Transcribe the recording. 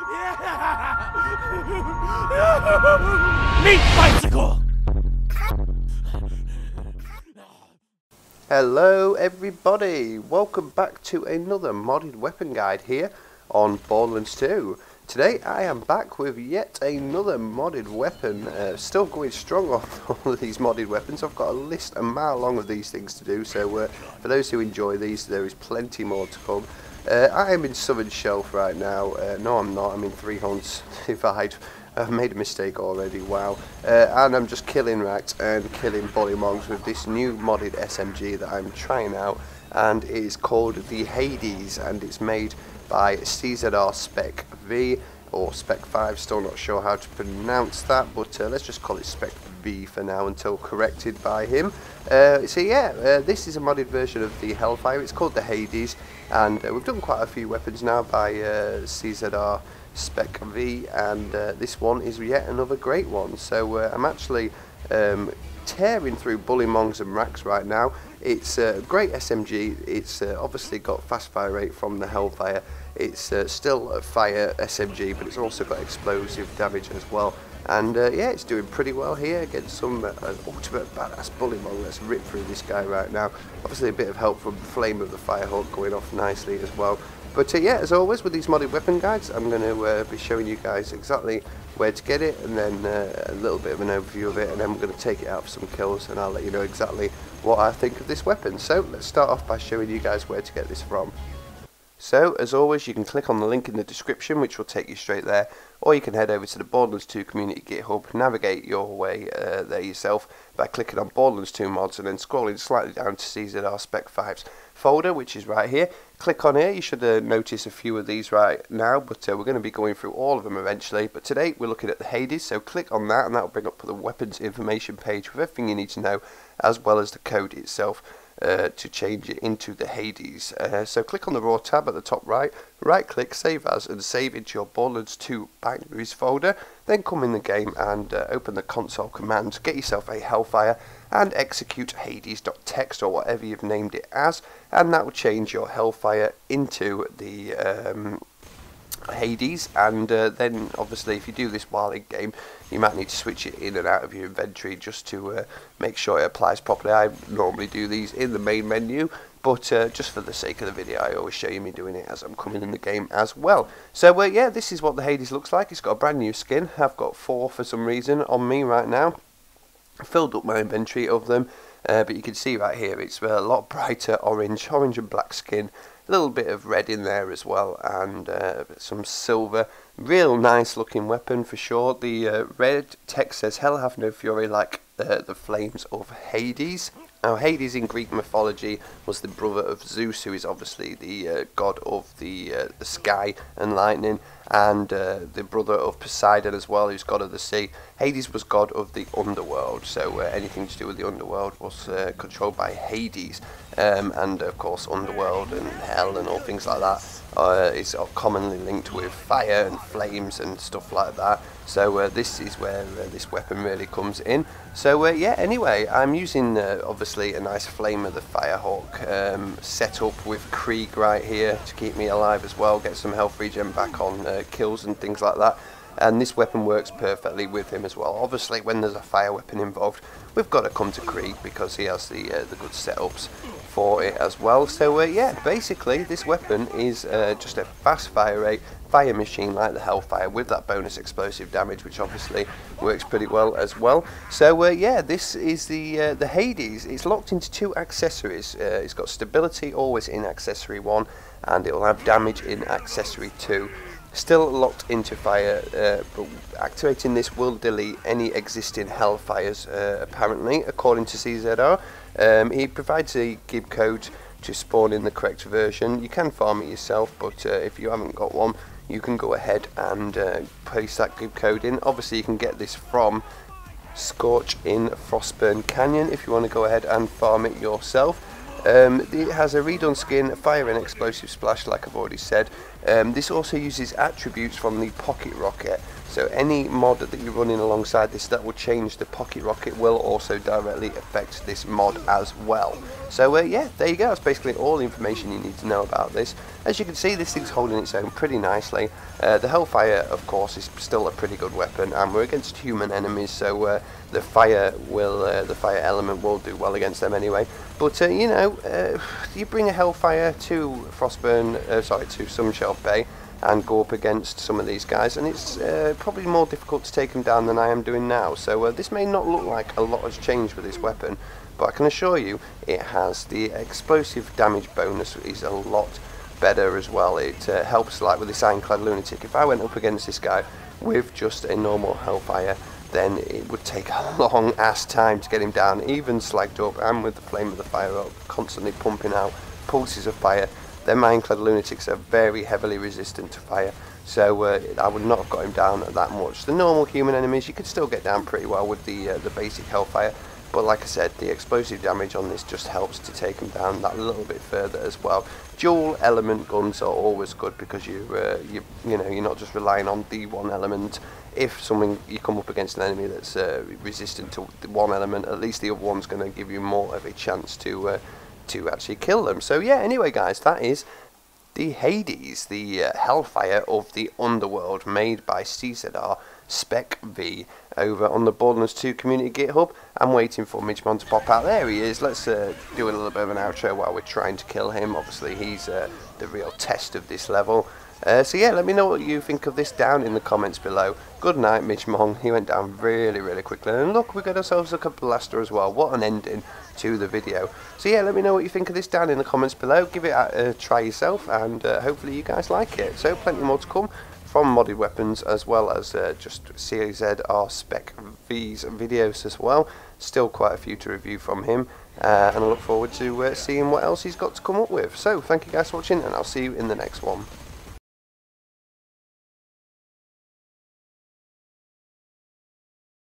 Meat bicycle! Hello everybody, welcome back to another modded weapon guide here on Borderlands 2. Today I am back with yet another modded weapon, still going strong on all of these modded weapons. I've got a list a mile long of these things to do, so for those who enjoy these there is plenty more to come. I am in Southern Shelf right now. No I'm not, I'm in Three Horns Divide. I've made a mistake already, wow. And I'm just killing rats and killing bullywugs with this new modded SMG that I'm trying out, and it is called the Hades, and it's made by CzRSpecV or Spec5, still not sure how to pronounce that, but let's just call it SpecV for now until corrected by him. So yeah, this is a modded version of the Hellfire. It's called the Hades, and we've done quite a few weapons now by CzRSpecV, and this one is yet another great one. So I'm actually tearing through bullywugs and racks right now. It's a great SMG. It's obviously got fast fire rate from the Hellfire. It's still a fire SMG, but it's also got explosive damage as well. And yeah, it's doing pretty well here against some ultimate badass bullywug. Let's rip through this guy right now. Obviously a bit of help from Flame of the Firehawk going off nicely as well. But yeah, as always with these modded weapon guides, I'm going to be showing you guys exactly where to get it, and then a little bit of an overview of it, and then we're going to take it out for some kills, and I'll let you know exactly what I think of this weapon. So let's start off by showing you guys where to get this from. So as always, you can click on the link in the description, which will take you straight there, or you can head over to the Borderlands 2 community GitHub, navigate your way there yourself by clicking on Borderlands 2 mods and then scrolling slightly down to CzRSpecV's folder, which is right here. Click on here. You should notice a few of these right now, but we're going to be going through all of them eventually. But today we're looking at the Hades, so click on that and that will bring up the weapons information page with everything you need to know, as well as the code itself to change it into the Hades. So click on the raw tab at the top right, right click, save as, and save into your Borderlands 2 binaries folder. Then come in the game and open the console commands, get yourself a Hellfire and execute hades.txt or whatever you've named it as, and that will change your Hellfire into the Hades. And then obviously if you do this while in game, you might need to switch it in and out of your inventory just to make sure it applies properly. I normally do these in the main menu, but just for the sake of the video I always show you me doing it as I'm coming in the game as well. So yeah, this is what the Hades looks like. It's got a brand new skin. I've got 4 for some reason on me right now. I filled up my inventory of them, but you can see right here it's a lot brighter orange and black skin, a little bit of red in there as well, and some silver. Real nice looking weapon for sure. The red text says "Hell have no fury like the flames of Hades." Now Hades in Greek mythology was the brother of Zeus, who is obviously the god of the sky and lightning, and the brother of Poseidon as well, who's god of the sea. Hades was god of the underworld, so anything to do with the underworld was controlled by Hades, and of course underworld and hell and all things like that is commonly linked with fire and flames and stuff like that. So this is where this weapon really comes in. So yeah, anyway, I'm using obviously a nice Flame of the Firehawk setup with Krieg right here to keep me alive as well, get some health regen back on kills and things like that. And this weapon works perfectly with him as well. Obviously when there's a fire weapon involved, we've got to come to Krieg because he has the good setups for it as well. So yeah, basically this weapon is just a fast fire rate fire machine like the Hellfire with that bonus explosive damage, which obviously works pretty well as well. So yeah, this is the Hades. It's locked into 2 accessories. It's got stability always in accessory 1, and it will have damage in accessory 2. Still locked into fire, but activating this will delete any existing Hellfires, apparently, according to CZR. He provides a Github code to spawn in the correct version. You can farm it yourself, but if you haven't got one, you can go ahead and paste that Github code in. Obviously, you can get this from Scorch in Frostburn Canyon if you want to go ahead and farm it yourself. It has a redone skin, fire and explosive splash like I've already said. This also uses attributes from the pocket rocket, so any mod that you're running alongside this that will change the pocket rocket will also directly affect this mod as well. So yeah, there you go, that's basically all the information you need to know about this. As you can see, this thing's holding its own pretty nicely. The Hellfire, of course, is still a pretty good weapon, and we're against human enemies, so the fire element will do well against them anyway. But you know, you bring a Hellfire to to Sunshelf Bay and go up against some of these guys, and it's probably more difficult to take them down than I am doing now. So this may not look like a lot has changed with this weapon, but I can assure you it has. The explosive damage bonus is a lot better as well. It helps, like with this Ironclad Lunatic. If I went up against this guy with just a normal Hellfire, then it would take a long ass time to get him down, even slagged up and with the Flame of the Fire up, constantly pumping out pulses of fire. Them Ironclad Lunatics are very heavily resistant to fire, so I would not have got him down that much. The normal human enemies you could still get down pretty well with the basic Hellfire, but like I said, the explosive damage on this just helps to take them down that little bit further as well. Dual element guns are always good because you know, you're not just relying on the one element. If you come up against an enemy that's resistant to the one element, at least the other one's going to give you more of a chance to actually kill them. So yeah, anyway guys, that is the Hades, the Hellfire of the Underworld, made by CzRSpecV over on the Borderlands 2 community GitHub. I'm waiting for Midgemon to pop out. There he is. Let's do a little bit of an outro while we're trying to kill him. Obviously he's the real test of this level. So yeah, let me know what you think of this down in the comments below. Good night, Midgemon. He went down really, really quickly. And look, we got ourselves a blaster as well. What an ending to the video. So yeah, let me know what you think of this down in the comments below. Give it a try yourself, and hopefully you guys like it. So plenty more to come from modded weapons, as well as just CzRSpecV's videos as well. Still quite a few to review from him. And I look forward to seeing what else he's got to come up with. So thank you guys for watching, and I'll see you in the next one.